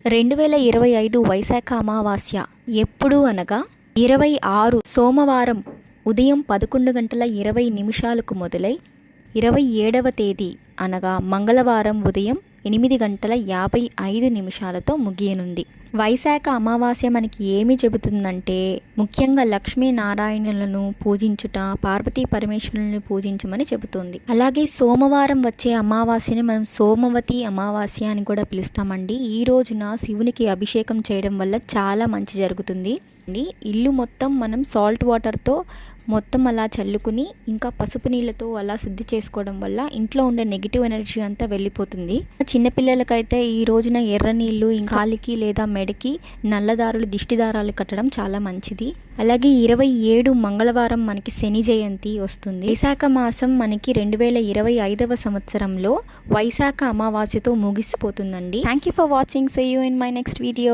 2025 వైశాఖ అమావాస్య ఎప్పుడు అనగా 26 సోమవారం ఉదయం 11:20 మొదలై 27వ తేదీ అనగా మంగళవారం ఉదయం 8:55 ముగియనుంది. వైశాఖ అమావాస్య మనకి ఏమి చెబుతుందంటే ముఖ్యంగా లక్ష్మీనారాయణులను పూజించుట, పార్వతీ పరమేశ్వరులను పూజించమని చెబుతుంది. అలాగే సోమవారం వచ్చే అమావాస్యని మనం సోమవతి అమావాస్య అని కూడా పిలుస్తామండి. ఈ రోజున శివునికి అభిషేకం చేయడం వల్ల చాలా మంచి జరుగుతుంది. ఇల్లు మొత్తం మనం సాల్ట్ వాటర్తో మొత్తం అలా చల్లుకుని ఇంకా పసుపు నీళ్ళతో అలా శుద్ధి చేసుకోవడం వల్ల ఇంట్లో ఉండే నెగిటివ్ ఎనర్జీ అంతా వెళ్ళిపోతుంది. చిన్నపిల్లలకైతే ఈ రోజున ఎర్ర నీళ్ళు కాలికి లేదా మెడకి నల్లదారులు దిష్టి దారాలు కట్టడం చాలా మంచిది. అలాగే 27 మంగళవారం మనకి శని జయంతి వస్తుంది. వైశాఖ మాసం మనకి 2025వ సంవత్సరంలో వైశాఖ అమావాస్యతో ముగిసిపోతుందండి. Thank you for watching. See you in my next video.